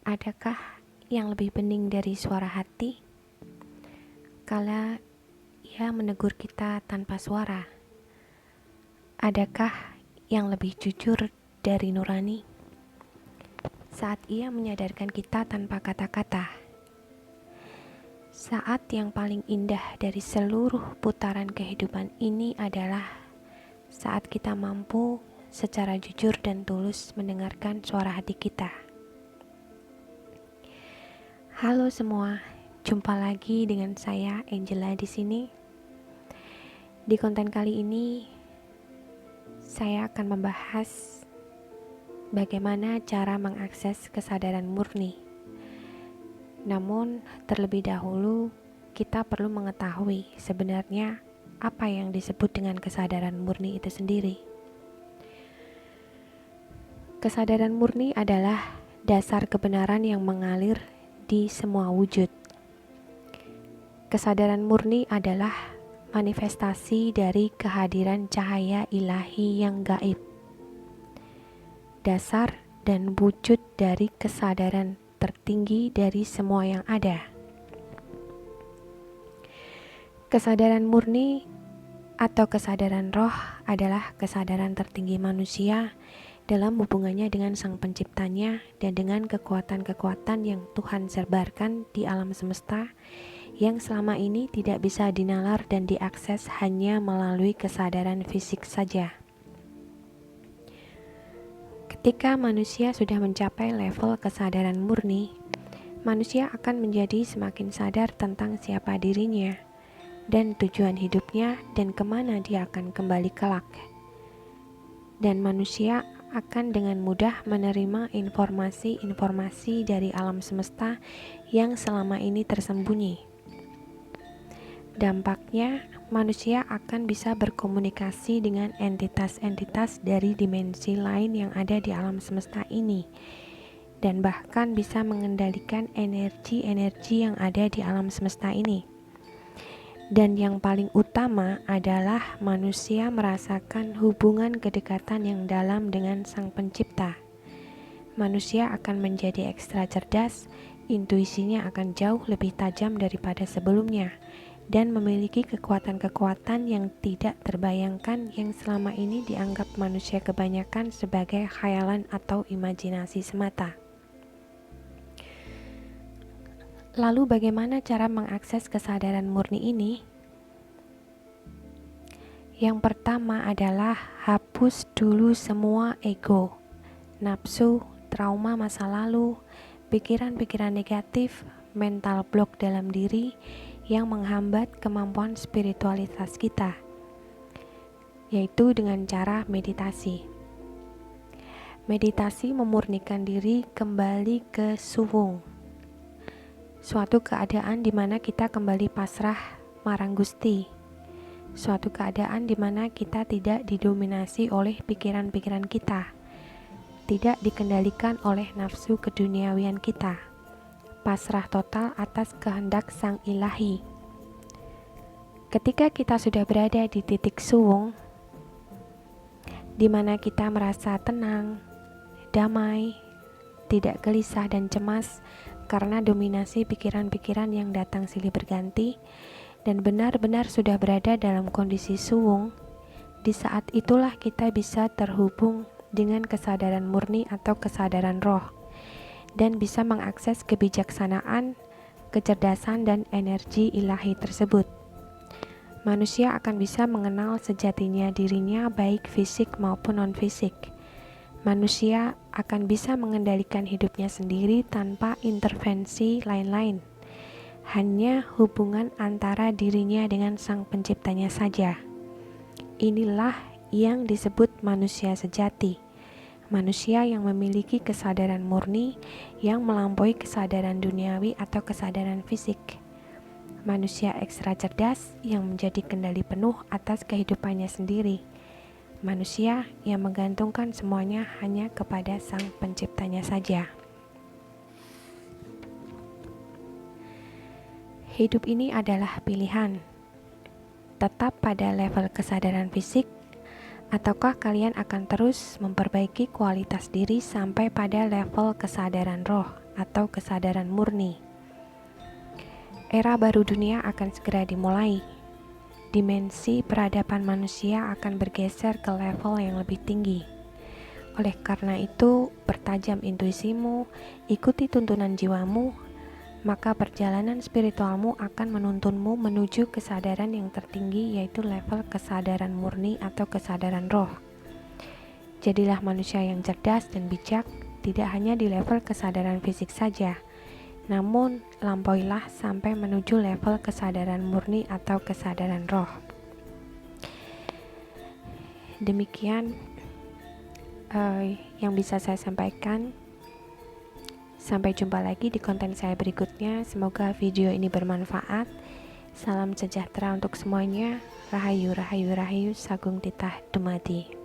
Adakah yang lebih bening dari suara hati? Kala ia menegur kita tanpa suara. Adakah yang lebih jujur dari nurani? Saat ia menyadarkan kita tanpa kata-kata. Saat yang paling indah dari seluruh putaran kehidupan ini adalah saat kita mampu secara jujur dan tulus mendengarkan suara hati kita. Halo semua, jumpa lagi dengan saya Angela di sini. Di konten kali ini saya akan membahas bagaimana cara mengakses kesadaran murni. Namun terlebih dahulu kita perlu mengetahui sebenarnya apa yang disebut dengan kesadaran murni itu sendiri. Kesadaran murni adalah dasar kebenaran yang mengalir di semua wujud. Kesadaran murni adalah manifestasi dari kehadiran cahaya ilahi yang gaib. Dasar dan wujud dari kesadaran tertinggi dari semua yang ada. Kesadaran murni atau kesadaran roh adalah kesadaran tertinggi manusia dalam hubungannya dengan Sang Penciptanya dan dengan kekuatan-kekuatan yang Tuhan sebarkan di alam semesta yang selama ini tidak bisa dinalar dan diakses hanya melalui kesadaran fisik saja. Ketika manusia sudah mencapai level kesadaran murni, manusia akan menjadi semakin sadar tentang siapa dirinya dan tujuan hidupnya dan kemana dia akan kembali kelak. Dan manusia akan dengan mudah menerima informasi-informasi dari alam semesta yang selama ini tersembunyi. Dampaknya, manusia akan bisa berkomunikasi dengan entitas-entitas dari dimensi lain yang ada di alam semesta ini, dan bahkan bisa mengendalikan energi-energi yang ada di alam semesta ini. Dan yang paling utama adalah manusia merasakan hubungan kedekatan yang dalam dengan Sang Pencipta. Manusia akan menjadi ekstra cerdas, intuisinya akan jauh lebih tajam daripada sebelumnya, dan memiliki kekuatan-kekuatan yang tidak terbayangkan yang selama ini dianggap manusia kebanyakan sebagai khayalan atau imajinasi semata. Lalu bagaimana cara mengakses kesadaran murni ini? Yang pertama adalah hapus dulu semua ego, nafsu, trauma masa lalu, pikiran-pikiran negatif, mental block dalam diri yang menghambat kemampuan spiritualitas kita, yaitu dengan cara meditasi. Meditasi memurnikan diri kembali ke suwung, suatu keadaan di mana kita kembali pasrah marang Gusti, suatu keadaan di mana kita tidak didominasi oleh pikiran-pikiran kita, tidak dikendalikan oleh nafsu keduniawian kita, pasrah total atas kehendak Sang Ilahi. Ketika kita sudah berada di titik suwung, di mana kita merasa tenang, damai, tidak gelisah dan cemas karena dominasi pikiran-pikiran yang datang silih berganti, dan benar-benar sudah berada dalam kondisi suwung, di saat itulah kita bisa terhubung dengan kesadaran murni atau kesadaran roh, dan bisa mengakses kebijaksanaan, kecerdasan, dan energi ilahi tersebut. Manusia akan bisa mengenal sejatinya dirinya baik fisik maupun non-fisik. Manusia akan bisa mengendalikan hidupnya sendiri tanpa intervensi lain-lain. Hanya hubungan antara dirinya dengan Sang Penciptanya saja. Inilah yang disebut manusia sejati. Manusia yang memiliki kesadaran murni yang melampaui kesadaran duniawi atau kesadaran fisik. Manusia ekstra cerdas yang menjadi kendali penuh atas kehidupannya sendiri. Manusia yang menggantungkan semuanya hanya kepada Sang Penciptanya saja. Hidup ini adalah pilihan, tetap pada level kesadaran fisik Ataukah kalian akan terus memperbaiki kualitas diri sampai pada level kesadaran roh atau kesadaran murni? Era baru dunia akan segera dimulai. Dimensi peradaban manusia akan bergeser ke level yang lebih tinggi. Oleh karena itu, pertajam intuisimu, ikuti tuntunan jiwamu, maka perjalanan spiritualmu akan menuntunmu menuju kesadaran yang tertinggi, yaitu level kesadaran murni atau kesadaran roh. Jadilah manusia yang cerdas dan bijak, tidak hanya di level kesadaran fisik saja, namun lampauilah sampai menuju level kesadaran murni atau kesadaran roh. Demikian yang bisa saya sampaikan. Sampai jumpa lagi di konten saya berikutnya. Semoga video ini bermanfaat. Salam sejahtera untuk semuanya. Rahayu, rahayu, rahayu, sagung titah dumadi.